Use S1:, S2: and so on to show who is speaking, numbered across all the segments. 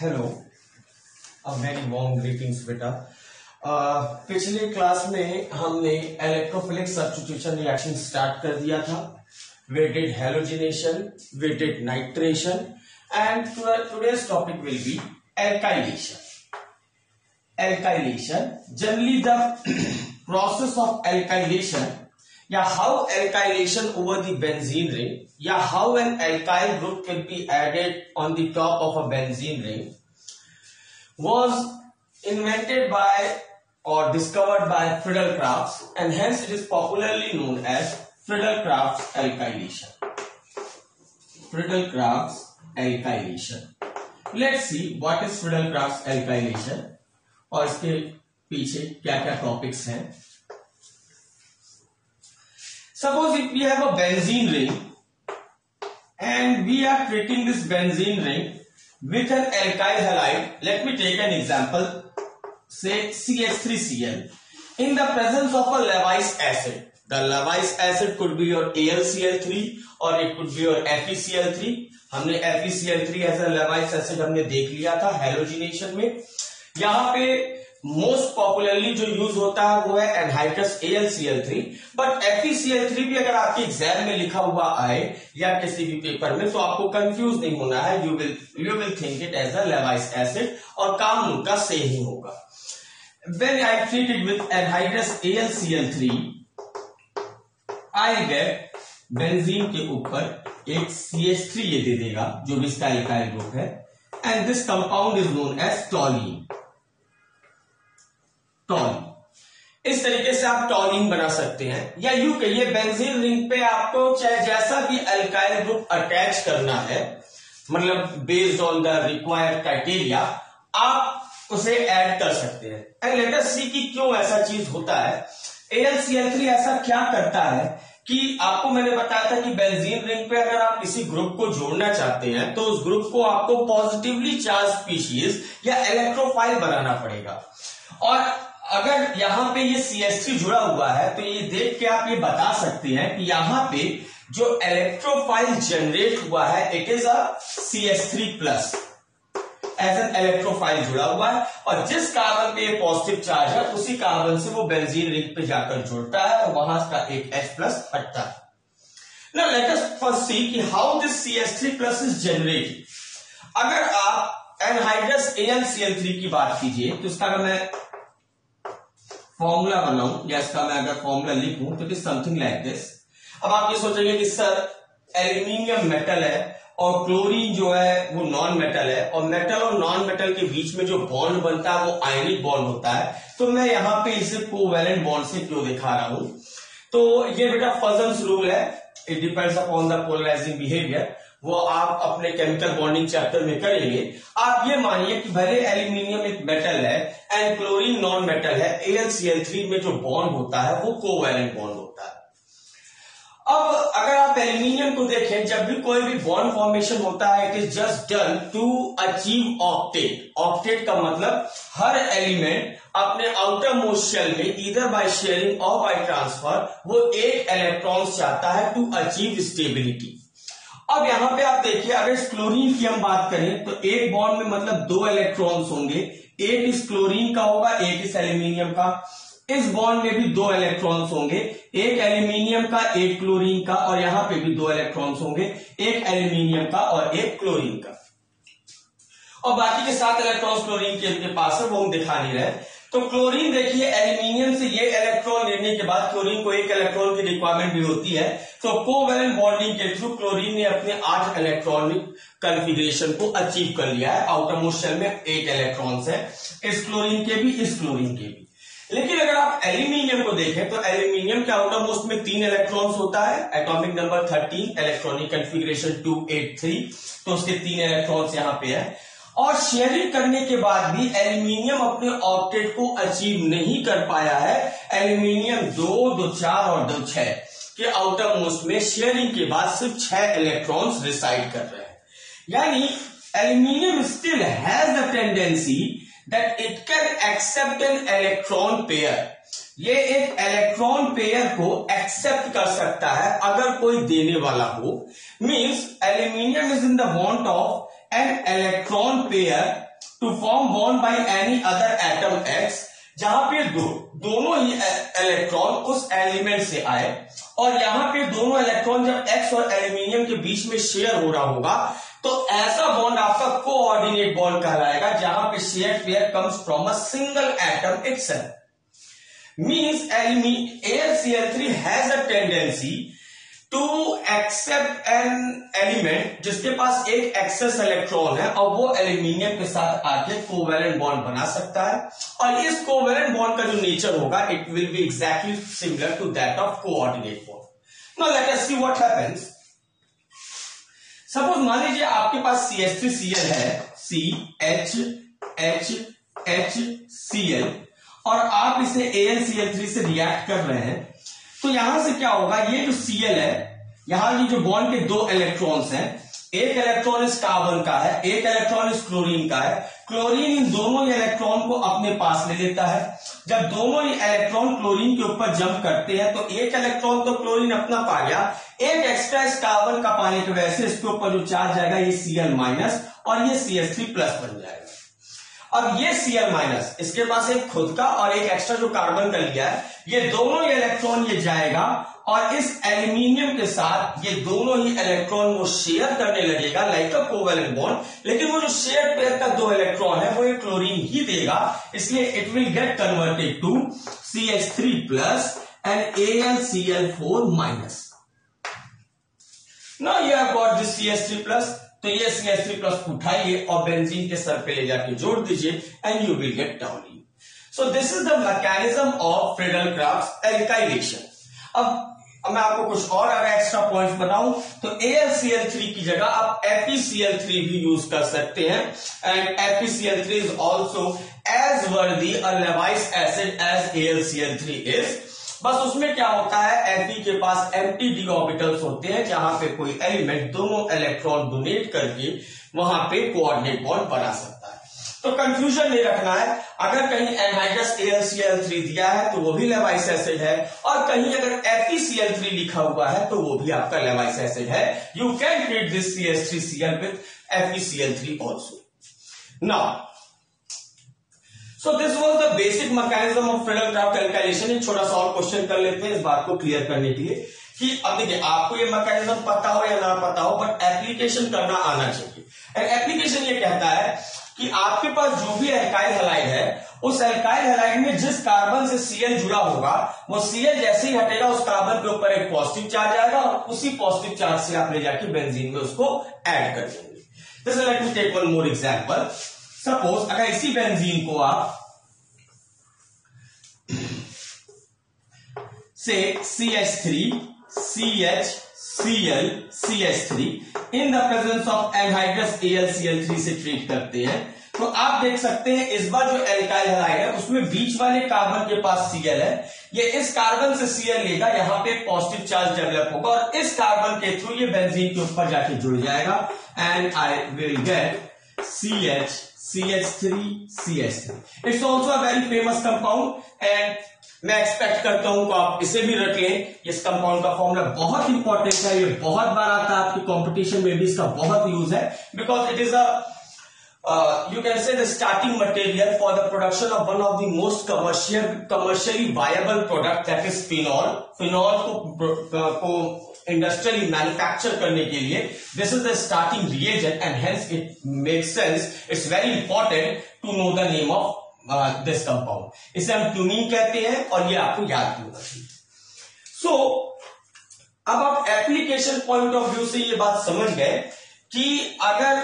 S1: Hello, very warm greetings बेटा। पिछले class में हमने इलेक्ट्रोफिलिक सब्स्टिट्यूशन रिएक्शन स्टार्ट कर दिया था। We did halogenation, we did nitration and today's topic will be alkylation. Alkylation, generally the process of alkylation, या how alkylation over the benzene ring, या how an alkyl group can be added on the top of a benzene ring was invented by or discovered by Friedel-Crafts, and hence it is popularly known as Friedel-Crafts alkylation. Friedel-Crafts alkylation. Let's see what is Friedel-Crafts alkylation और इसके पीछे क्या क्या topics हैं। Suppose if we have a benzene ring and we are treating this benzene ring with an alkyl halide. Let me take an example, say CH3Cl in the presence of a Lewis acid. The Lewis acid could be your AlCl3 or it could be your FeCl3. हमने FeCl3 as a Lewis acid हमने देख लिया था halogenation में। यहाँ पे most popularly जो use होता है वो है एनहाइड्रस AlCl3, बट FeCl3 भी अगर आपके एग्जाम में लिखा हुआ आए या किसी भी पेपर में तो आपको कंफ्यूज नहीं होना है। You will think it as a Lewis acid और काम उनका सेम ही होगा। When I treat it with anhydrous AlCl3 I get benzene के ऊपर एक CH3 ये दे देगा जो भी इसका एल्काइल ग्रुप है, and this compound is known as toluene. Toluene, इस तरीके से आप टॉलीन बना सकते हैं, या यूं कहिए बेंजीन रिंग पे आपको चाहे जैसा भी अल्काइल ग्रुप अटैच करना है, मतलब based on the required criteria आप उसे ऐड कर सकते हैं। एंड लेट अस सी कि क्यों ऐसा चीज होता है। AlCl3 ऐसा क्या करता है कि आपको मैंने बताया था कि बेंजीन रिंग पे अगर आप किसी ग्रुप को जोड़ना चाहते हैं तो उस ग्रुप को आपको पॉजिटिवली चार्ज स्पीशीज या इलेक्ट्रोफाइल बनाना पड़ेगा। और अगर यहां पे ये CH3 जुड़ा हुआ है तो ये देख के आप ये बता सकते हैं कि यहां पे जो इलेक्ट्रोफाइल जनरेट हुआ है it is a CH3 plus as an electrophile जुड़ा हुआ है, और जिस कार्बन पे ये पॉजिटिव चार्ज है उसी कार्बन से वो बेंजीन रिंग पे जाकर जुड़ता है और वहां का एक H प्लस हटता है। नाउ लेट अस फर्स्ट सी कि how this CH3 plus is generated. अगर आप एनहाइड्रस AlCl3 की बात कीजिए तो इसका अगर मैं फॉर्मूला बनाऊं या इसका मैं अगर फॉर्मूला लिखूं तो it is something like this. अब आप ये सोचेंगे कि सर एल्यूमिनियम मेटल है और क्लोरीन जो है वो नॉन मेटल है, और मेटल और नॉन मेटल के बीच में जो बॉन्ड बनता है वो आयनिक बॉन्ड होता है, तो मैं यहां पे इसे कोवैलेंट बॉन्ड से क्यों दिखा रहा हूं। तो ये बेटा फजन्स रूल है, it depends upon the polarising behaviour, वो आप अपने केमिकल बॉन्डिंग चैप्टर में करेंगे। आप ये मानिए कि भले एल्यूमिनियम एक मेटल है एंड क्लोरीन नॉन मेटल है, AlCl3 में जो बॉन्ड होता है वो कोवैलेंट बॉन्ड होता है। अब अगर आप एल्यूमिनियम को देखें, जब भी कोई भी बॉन्ड फॉर्मेशन होता है it is just done to achieve octet. Octet का मतलब हर एलिमेंट अपने आउटर मोस्ट शेल में ईदर बाय शेयरिंग और बाय ट्रांसफर वो एक इलेक्ट्रॉन चाहता है टू अचीव स्टेबिलिटी। अब यहां पे आप देखिए, अगर इस क्लोरीन की हम बात करें तो एक बॉन्ड में मतलब दो इलेक्ट्रॉन्स होंगे, एक इस क्लोरीन का होगा एक इस एल्यूमिनियम का। इस बॉन्ड में भी दो इलेक्ट्रॉन्स होंगे, एक एल्यूमिनियम का एक क्लोरीन का, और यहां पे भी दो इलेक्ट्रॉन्स होंगे, एक एल्यूमिनियम का और एक क्लोरीन का, और बाकी के 7 इलेक्ट्रॉन्स क्लोरीन के पास है वो हम दिखा नहीं रहे। तो क्लोरीन देखिए एल्यूमिनियम से ये इलेक्ट्रॉन लेने के बाद क्लोरीन को एक इलेक्ट्रॉन की रिक्वायरमेंट भी होती है, तो कोवैलेंट बॉन्डिंग के थ्रू क्लोरीन ने अपने 8 इलेक्ट्रॉनिक कन्फिगरेशन को अचीव कर लिया है। आउटर मोस्ट शेल में 8 इलेक्ट्रॉन्स है, इस क्लोरीन के भी इस क्लोरीन के भी। लेकिन अगर आप एल्यूमिनियम को देखें तो एल्यूमिनियम के आउटर मोस्ट में 3 इलेक्ट्रॉन्स होता है, एटॉमिक नंबर 13, इलेक्ट्रॉनिक कन्फिगरेशन 283, तो उसके 3 इलेक्ट्रॉन्स यहां पे है। और शेयरिंग करने के बाद भी एल्यूमिनियम अपने ऑक्टेट को अचीव नहीं कर पाया है। एल्यूमिनियम 2, 2, 4 और 2, 6 के आउटर मोस्ट में शेयरिंग के बाद सिर्फ 6 इलेक्ट्रॉन्स रिसाइड कर रहे हैं। यानी aluminium still has the tendency that it can accept an electron pair. ये एक इलेक्ट्रॉन पेयर को एक्सेप्ट कर सकता है अगर कोई देने वाला हो। Means aluminium is in the want of an electron pair to form bond by any other atom x, जहां पे दोनों ही इलेक्ट्रॉन उस एलिमेंट से आए और यहां पे दोनों इलेक्ट्रॉन जब एक्स और एल्यूमिनियम के बीच में शेयर हो रहा होगा तो ऐसा बॉन्ड आपका कोऑर्डिनेट बॉन्ड कहलाएगा, जहां पे share pair comes from a single atom itself. Means AlCl3 has a tendency to accept an element जिसके पास एक एक्सेस इलेक्ट्रॉन है और वो एल्यूमिनियम के साथ आके कोवेलेंट बॉन्ड बना सकता है, और इस कोवेलेंट बॉन्ड का जो नेचर होगा it will be exactly similar to that of coordinate bond. Now let us see what happens. Suppose मान लीजिए आपके पास CH3Cl है, CHHCl, और आप इसे AlCl3 से रिएक्ट कर रहे हैं, तो यहां से क्या होगा, ये जो Cl है, यहां ये जो बॉन्ड के दो इलेक्ट्रॉन्स हैं, एक इलेक्ट्रॉन इस कार्बन का है, एक इलेक्ट्रॉन इस क्लोरीन का है। क्लोरीन इन दोनों ही इलेक्ट्रॉन को अपने पास ले लेता है। जब दोनों ही इलेक्ट्रॉन क्लोरीन के ऊपर जंप करते हैं तो एक इलेक्ट्रॉन तो क्लोरीन अपना पा गया, एक एक्स्ट्रा इस कार्बन का पाने की वजह से इसके ऊपर जो चार्ज आएगा ये Cl- और ये CH3+ बन जाएगा। अब ये Cl- इसके पास एक खुद का और एक एक्स्ट्रा जो कार्बन का लिया है, ये दोनों ही इलेक्ट्रॉन ये जाएगा और इस एल्यूमिनियम के साथ ये दोनों ही इलेक्ट्रॉन वो शेयर करने लगेगा लाइक अ कोवेलेंट बॉन्ड, लेकिन वो जो शेयर पेयर का दो इलेक्ट्रॉन है वो एक क्लोरीन ही देगा, इसलिए it will get converted to CH3+ and AlCl4-। Now you have got this CH3+, तो ये CH3+ उठाइए और बेंजीन के सर पे ले जाके जोड़ दीजिए and you will gate टॉल्यून। So this is the mechanism of Friedel-Crafts alkylation. अब मैं आपको कुछ और अगर एक्स्ट्रा पॉइंट्स बताऊं तो AlCl3 की जगह आप FeCl3 भी यूज कर सकते हैं, and FeCl3 is also as worthy a Lewis acid as AlCl3 is. बस उसमें क्या होता है, Fe के पास एम्प्टी d ऑर्बिटल्स होते हैं, जहां पे कोई एलिमेंट दोनों इलेक्ट्रॉन डोनेट करके वहां पे कोऑर्डिनेट बॉन्ड बना सकता है। तो कंफ्यूजन नहीं रखना है, अगर कहीं एनहाइड्रस AlCl3 दिया है तो वो भी लेवाइस एसिड है, और कहीं अगर FeCl3 लिखा हुआ है तो वो भी आपका लेवाइस एसिड है। You can treat this CH3Cl with FeCl3 also. Now so this was the basic mechanism of Friedel-Crafts alkylation. एक छोटा सा और क्वेश्चन कर लेते हैं इस बात को क्लियर करने के लिए कि अब देखिए आपको ये मैकेनिज्म पता हो या ना पता हो, बट एप्लीकेशन करना आना चाहिए। एप्लीकेशन ये कहता है कि आपके पास जो भी एल्काइल हैलाइड है, उस एल्काइल हैलाइड में जिस कार्बन से Cl जुड़ा होगा, वो Cl जैसे ही हटेगा उस कार्बन के ऊपर एक पॉजिटिव चार्ज आएगा और उसी पॉजिटिव चार्ज से आप ले जाके बेंजीन में उसको ऐड कर देंगे। जैसे let me take one more example. Suppose अगर इसी बेंजीन को आप से CH3 CH Cl CH3 in the presence of anhydrous AlCl3 से ट्रीट करते हैं, तो आप देख सकते हैं इस बार जो एल्काइल हैलाइड है उसमें बीच वाले कार्बन के पास Cl है, ये इस कार्बन से Cl लेगा, यहां पे पॉजिटिव चार्ज डेवलप होगा और इस कार्बन के थ्रू ये बेंजीन के ऊपर जाके जुड़ जाएगा and I will get CH CH3 CH3। It's also a very famous compound and मैं एक्सपेक्ट करता हूं कि आप इसे भी रख लें। इस कंपाउंड का फॉर्मूला बहुत इंपॉर्टेंट है, ये बहुत बार आता है आपकी कंपटीशन में भी इसका बहुत यूज है, because it is a you can say the starting material for the production of one of the most commercially viable product, that is phenol। phenol को इंडस्ट्रियली मैन्युफैक्चर करने के लिए this is the starting reagent and hence it makes sense, it's very important to know the name of this compound. इसे हम cumene कहते हैं और ये आपको याद होगा। सो अब आप एप्लीकेशन पॉइंट ऑफ व्यू से ये बात समझ गए कि अगर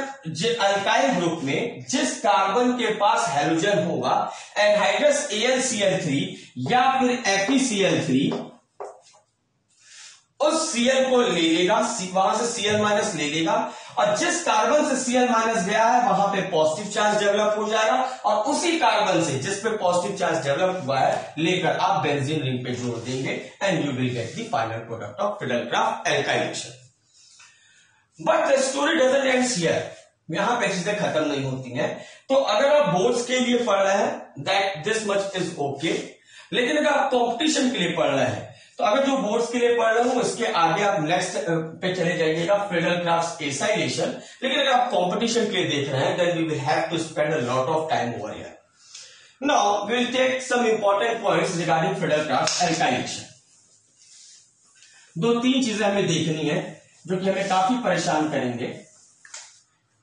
S1: अल्काइल ग्रुप में जिस कार्बन के पास हाइड्रोजन होगा, एनहाइड्रस AlCl3 या फिर FeCl3 उस Cl को ले लेगा, वहां से Cl- ले लेगा और जिस कार्बन से Cl- गया है वहां पे पॉजिटिव चार्ज डेवलप हो जाएगा और उसी कार्बन से जिस पे पॉजिटिव चार्ज डेवलप हुआ है लेकर आप बेंजीन रिंग पे जोड़ देंगे and you will get the final product of Friedel-Crafts alkylation. But the story doesn't ends here, यहां पे चीजें खत्म नहीं होती हैं। तो अगर आप बोर्ड्स के लिए पढ़ रहे हैं that this much is okay, लेकिन अगर आप कॉम्पिटिशन के लिए पढ़ रहे हैं तो अगर जो बोर्ड्स के लिए पढ़ रहा हूं इसके आगे आप नेक्स्ट पे चले जाइएगा, फ्रीडल-क्राफ्ट एसाइलेशन। लेकिन अगर आप कंपटीशन के लिए देख रहे हैं then we will have to spend a lot of time over here. Now we will take some important points regarding Friedel Crafts alkylation. दो तीन चीजें हमें देखनी है जो कि हमें काफी परेशान करेंगे।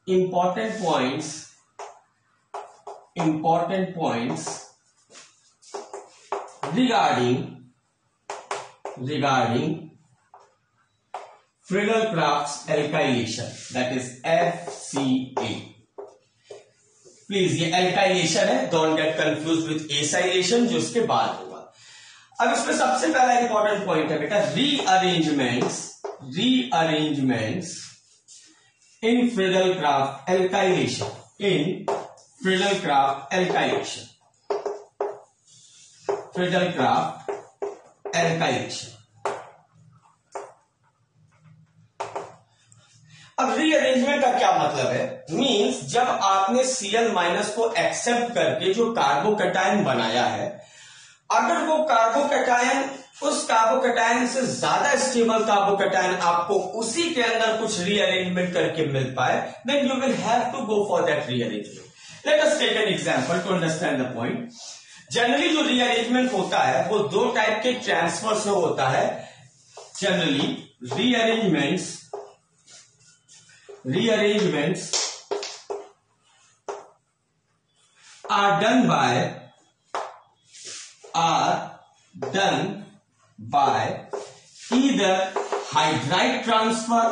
S1: Important points regarding Friedel-Crafts alkylation, that is FCA। Please ये एल्काइलेशन है, don't get confuse with acylation जो इसके बाद होगा। अब इसमें सबसे पहला इंपॉर्टेंट पॉइंट है बेटा रीअरेंजमेंट्स इन Friedel-Crafts alkylation, Friedel-Crafts alkylation। अब रीअरेंजमेंट का क्या मतलब है? मींस जब आपने Cl माइनस को एक्सेप्ट करके जो कार्बोकैटायन बनाया है, अगर वो कार्बोकैटायन उस कार्बोकैटायन से ज्यादा स्टेबल कार्बोकैटायन आपको उसी के अंदर कुछ रीअरेंजमेंट करके मिल पाए, then you will have to go for that rearrangement. Let us take an example to understand the point. Generally जो रीअरेंजमेंट होता है वो दो टाइप के ट्रांसफर से होता है। Generally rearrangements are done by either hydride transfer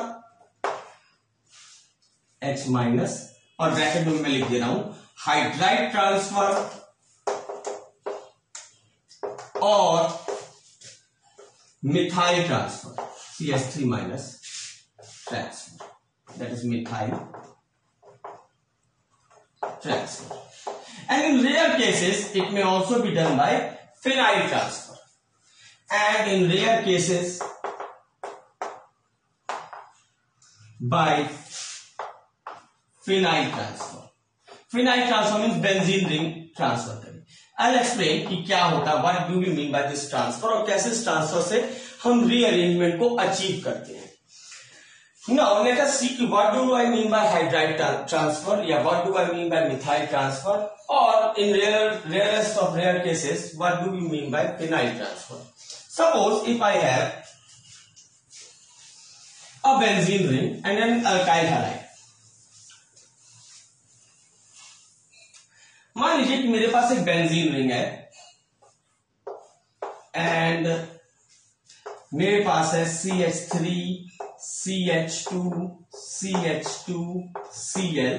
S1: H minus, और ब्रैकेट में मैं लिख दे रहा हूं हाइड्राइड ट्रांसफर, और methyl transfer CH3 minus transfer, that is methyl transfer. And in rare cases it may also be done by phenyl transfer, and in rare cases by phenyl transfer. Phenyl transfer means benzene ring transfer करें। I'll explain कि क्या होता है, what do we mean by this transfer, और कैसे इस transfer से हम रीअरेंजमेंट को अचीव करते हैं। Now let us see what do I mean by hydride transfer, या what do I mean by methyl transfer, or in rarest of rare cases what do we mean by phenyl transfer. Suppose if I have a benzene ring and an alkyl halide, मान लीजिए कि मेरे पास एक benzene ring है and मेरे पास है CH3 CH2 CH2 Cl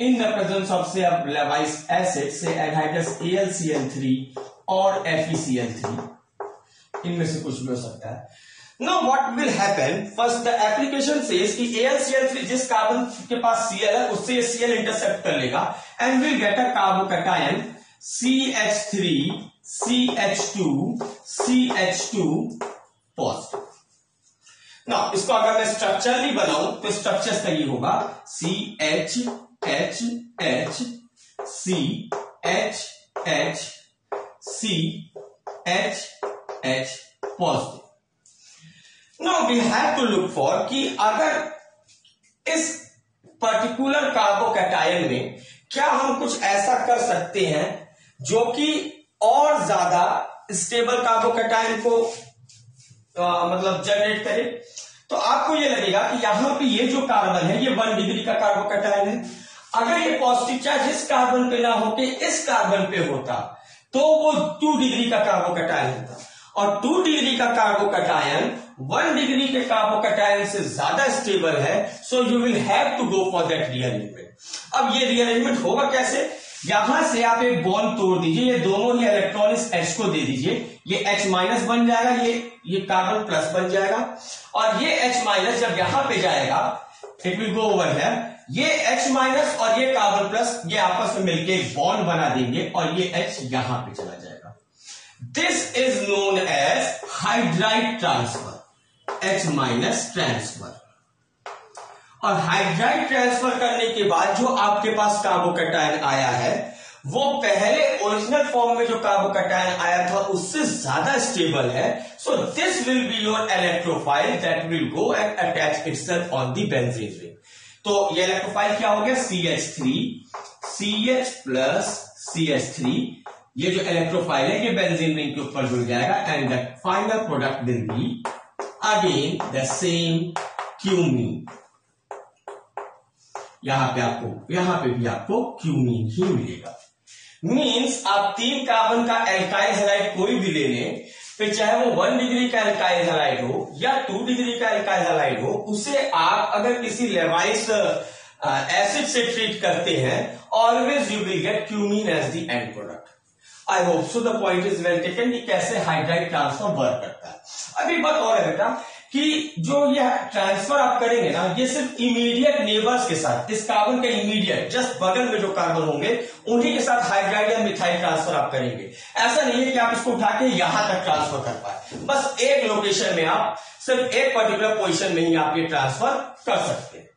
S1: in the presence of say a Lewis acid, say anhydrous AlCl3 और FeCl3, इनमें से कुछ भी हो सकता है। Now what will happen? First the application says कि AlCl3 जिस कार्बन के पास Cl है उससे ये Cl इंटरसेप्ट कर लेगा and will get a carbocation CH3 CH2 CH2 positive. Now इसको अगर मैं स्ट्रक्चरली बनाऊं तो स्ट्रक्चर सही होगा CH H H C H H C H H positive. Now we have to look for कि अगर इस पर्टिकुलर कार्बोकैटायन में क्या हम कुछ ऐसा कर सकते हैं जो कि और ज्यादा स्टेबल कार्बोकैटायन को मतलब जनरेट करे। तो आपको ये लगेगा कि यहां पे ये जो कार्बन है ये 1 डिग्री का कार्बोकैटायन है। अगर ये पॉजिटिव चार्ज इस कार्बन पे ना होके इस कार्बन पे होता तो वो 2 डिग्री का कार्बोकैटायन होता, और 2 डिग्री का कार्बोकैटायन 1 डिग्री के कार्बोकैटायन से ज्यादा स्टेबल है, so you will have to go for that rearrangement. अब ये रीअरेंजमेंट होगा कैसे? यहां से आप एक बॉन्ड तोड़ दीजिए, ये दोनों ही इलेक्ट्रॉन इस H को दे दीजिए, ये H माइनस बन जाएगा, ये कार्बन प्लस बन जाएगा, और ये H माइनस जब यहां पे जाएगा it will go over here, ये H माइनस और ये कार्बन प्लस ये आपस में मिलकर एक बॉन्ड बना देंगे और ये H यहां पे चला जाएगा। This is known as hydride transfer, H minus transfer. और हाइड्राइड ट्रांसफर करने के बाद जो आपके पास कार्बोकैटायन आया है वो पहले ओरिजिनल फॉर्म में जो कार्बोकैटायन आया था उससे ज्यादा स्टेबल है, so this will be your electrophile that will go and attach itself on the benzene ring. तो ये इलेक्ट्रोफाइल क्या हो गया, CH3 CH प्लस CH3, ये जो इलेक्ट्रोफाइल है ये बेंजीन रिंग के ऊपर जुड़ जाएगा and the final product will be again the same cumene. यहां पे भी आपको क्यूमीन ही मिलेगा। मींस आप 3 कार्बन का एल्काइल हैलाइड कोई भी ले लें, फिर चाहे वो 1 डिग्री का एल्काइल हैलाइड हो या 2 डिग्री का एल्काइल हैलाइड हो, उसे आप अगर किसी लेवाइस एसिड से ट्रीट करते हैं, always you will get cumene as the end product. I hope so the point is well taken कि कैसे हाइड्राइड ट्रांसफर वर्क करता है। अभी बात और है बेटा कि जो यह ट्रांसफर आप करेंगे ना, ये सिर्फ इमीडिएट नेबर्स के साथ, इस कार्बन के इमीडिएट जस्ट बगल में जो कार्बन होंगे उन्हीं के साथ हाइड्राइड या मिथाइल ट्रांसफर आप करेंगे। ऐसा नहीं है कि आप इसको उठा के यहां तक ट्रांसफर कर पाए, बस एक लोकेशन में आप सिर्फ एक पर्टिकुलर पोजिशन में ही आप ये ट्रांसफर कर सकते हैं।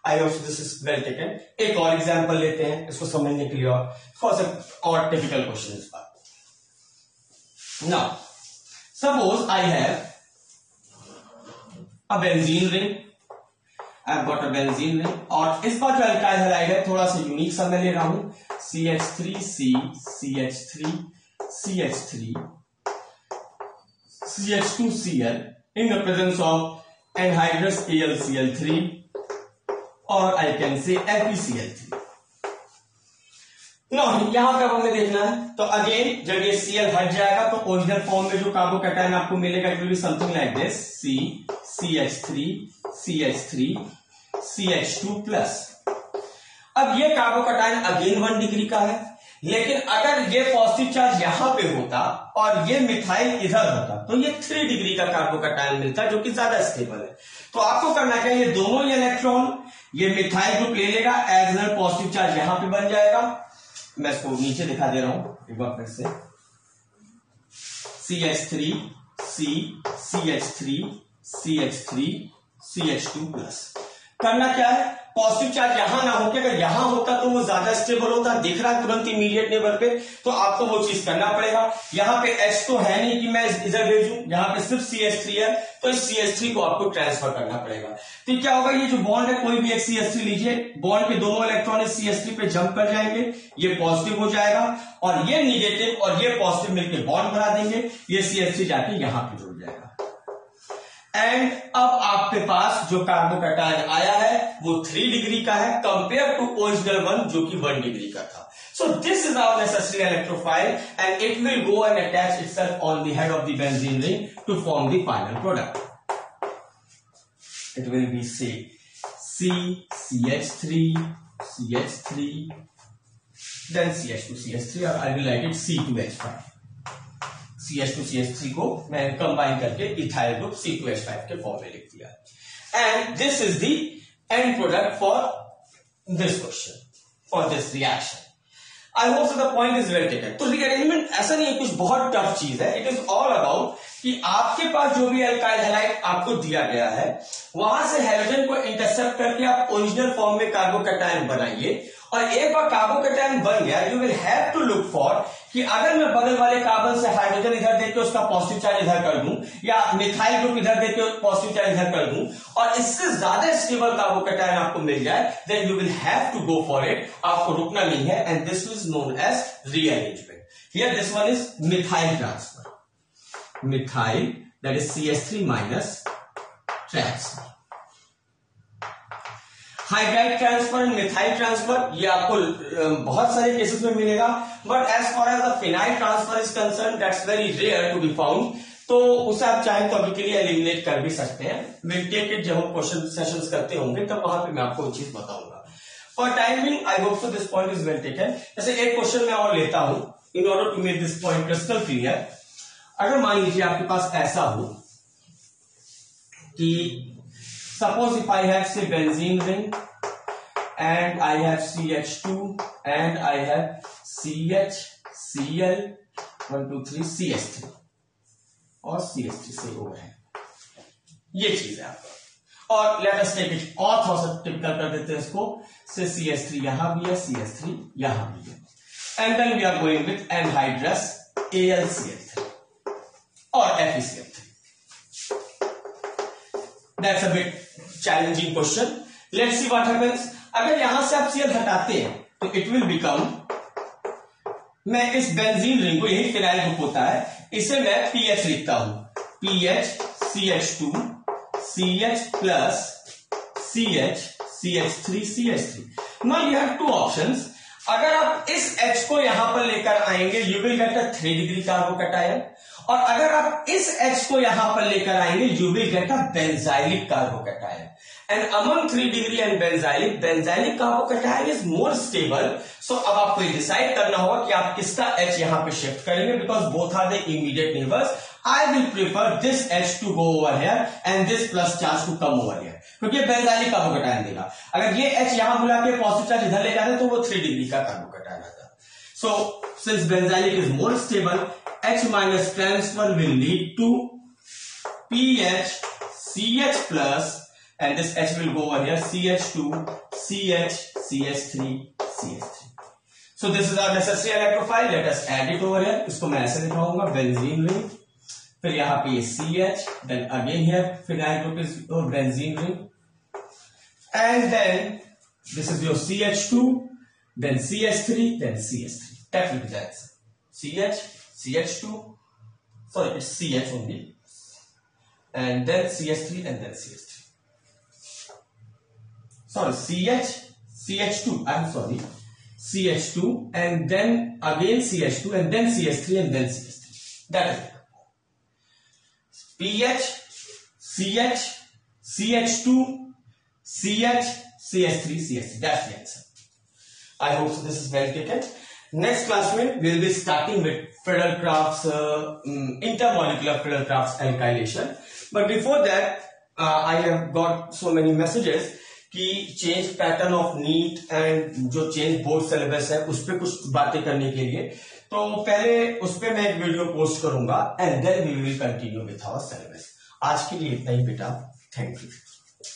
S1: I hope this is well taken. एक और एग्जांपल लेते हैं इसको समझने के लिए, और टिपिकल क्वेश्चन इस बात। Now suppose I have a benzene ring, I have got a benzene ring, और इस बार जो एल्काइल हैलाइड है थोड़ा सा यूनिक सा मैं ले रहा हूं, CH3C CH3 CH3 CH2Cl in the presence of anhydrous AlCl3 और आई कैन से FeCl3। यहां पर हमें देखना है, तो अगेन जब ये Cl हट जाएगा तो ओरिजिनल फॉर्म में जो कार्बोकैटायन आपको मिलेगा it will be something like this, CH3 CH3 CH2 plus. अब ये कार्बोकैटायन अगेन 1 डिग्री का है, लेकिन अगर ये पॉजिटिव चार्ज यहां पे होता और ये मिथाइल इधर होता तो ये 3 डिग्री का कार्बोकैटायन मिलता, जो कि ज्यादा स्टेबल है। तो आपको करना क्या, ये दोनों ही इलेक्ट्रॉन ये मिथाइल ग्रुप ले लेगा, एज वेल पॉजिटिव चार्ज यहां पे बन जाएगा। मैं इसको नीचे दिखा दे रहा हूं एक बार फिर से, CH3 C CH3 CH3 CH2 plus. करना क्या है, पॉजिटिव चार्ज यहां ना होकर अगर यहां होता तो वो ज्यादा स्टेबल होता, दिख रहा है तुरंत इमीडिएट नेबर पे, तो आपको वो चीज करना पड़ेगा। यहां पे H तो है नहीं कि मैं इधर भेजूं, यहां पे सिर्फ CH3 है, तो इस CH3 को आपको ट्रांसफर करना पड़ेगा। तो क्या होगा, ये जो बॉन्ड है कोई भी एक CH3 लीजिए, बॉन्ड के दोनों इलेक्ट्रॉन इस CH3 पे जंप कर जाएंगे, ये पॉजिटिव हो जाएगा और ये निगेटिव और ये पॉजिटिव मिलकर बॉन्ड बना देंगे, ये CH3 जाके यहां पे जुड़ जाएगा। एंड अब आपके पास जो कार्बोकैटायन आया है वो 3 डिग्री का है कंपेयर टू ओरिजिनल वन जो कि 1 डिग्री का था। So this is our necessary electrophile and it will go and attach itself on the head of the benzene ring to form the final product. It will be say CH3 CH3 then CH2 CH3 और I will write it C2H5। CH2CH3 को मैं combine करके ethyl group C2H5 के form में लिख दिया। And this is the end product for this question, for this reaction. I hope the point is well taken. तो rearrangement ऐसा नहीं है कुछ बहुत टफ चीज है, इट इज ऑल अबाउट कि आपके पास जो भी एल्काइल हैलाइड आपको दिया गया है वहां से हाइड्रोजन को इंटरसेप्ट करके आप ओरिजिनल फॉर्म में कार्बोकैटायन बनाइए, और एक बार कार्बोकैटायन बन गया you will have to look for कि अगर मैं बगल वाले कार्बन से हाइड्रोजन इधर देके उसका पॉजिटिव चार्ज इधर कर दूं या मिथाइल ग्रुप इधर देके पॉजिटिव चार्ज इधर कर दूं और इससे ज्यादा स्टेबल कार्बोकैटायन आपको मिल जाए, then you will have to go for it, आपको रुकना नहीं है। And this is known as rearrangement. Here this one is methyl transfer, methyl that is CH3 minus transfer. Hydride transfer and methyl transfer ये आपको बहुत सारे cases में मिलेगा, but as far as the phenyl transfer is concern that's very rare to be found, तो उसे आप चाहें तो अभी के लिए एलिमिनेट कर भी सकते हैं। विल टेक इट जब हम क्वेश्चन सेशंस करते होंगे तब वहां पे मैं आपको वो चीज बताऊंगा। For timing I hope so this point is well taken. जैसे एक क्वेश्चन मैं और लेता हूं in order to make this point crystal clear. अगर मान लीजिए आपके पास ऐसा हो कि suppose if I have say benzene ring and I have CH2 and I have CH, Cl, 1, 2, 3, CH3 और CH3 से हो है, ये चीज है आपका। और लेट अस टेक इट और थोड़ा सा टिपिकल कर देते हैं इसको, से CH3 यहां भी है, CH3 यहां भी है। and then we are going with anhydrous AlCl3 or FeCl3. That's a bit challenging question. Let's see what happens. अगर यहां से आप Cl हटाते हैं तो it will become, मैं इस बेंजीन रिंग को, यही फिनाइल ग्रुप होता है, इसे मैं PH लिखता हूं, PH CH2 CH plus CH CH3 CH3. Now you have two options. अगर आप इस H को यहां पर लेकर आएंगे you will get a 3 degree carbocation, और अगर आप इस H को यहां पर लेकर आएंगे you will get a benzylic carbocation. And among 3 degree and benzylic carbocation is more stable. So अब आपको ये डिसाइड करना होगा कि आप किसका H यहां पे शिफ्ट करेंगे, because both are the immediate neighbors. I will prefer this H to go over here and this plus charge to come over here, क्योंकि बेंजाइलिक कार्बोकैटायन देगा. अगर ये H यहां बुला के पॉजिटिव चार्ज इधर ले जाते तो वो 3 डिग्री का कार्बोकैटायन आता. So since benzylic is more stable, H minus transfer will lead to PH CH plus, and this H will go over here, CH2 CH CH3 CH3. So this is our necessary electrophile. Let us add it over here. इसको मैं ऐसे दिखाऊंगा, benzene ring, फिर यहां पे ये CH, then again here phenyl group is your benzene ring, and then this is your CH2, then CH3, then CH3. That will be the answer. CH, CH2, sorry, it's CH only, and then CH3, and then CH3. Sorry, CH, CH2, I'm sorry, CH2, and then again CH2, and then CH3, and then CH3. That is it. PH, CH, CH2, CH, CH3, CH3. That's the answer. I hope so this is well taken. Next class में we will be starting with Friedel-Crafts intermolecular Friedel-Crafts alkylation. But before that, I have got so many messages कि change pattern of neat and जो change board syllabus है उस पर कुछ बातें करने के लिए, तो पहले उस पर मैं एक वीडियो पोस्ट करूंगा and then we will continue with our syllabus. आज के लिए इतना ही बेटा, थैंक यू.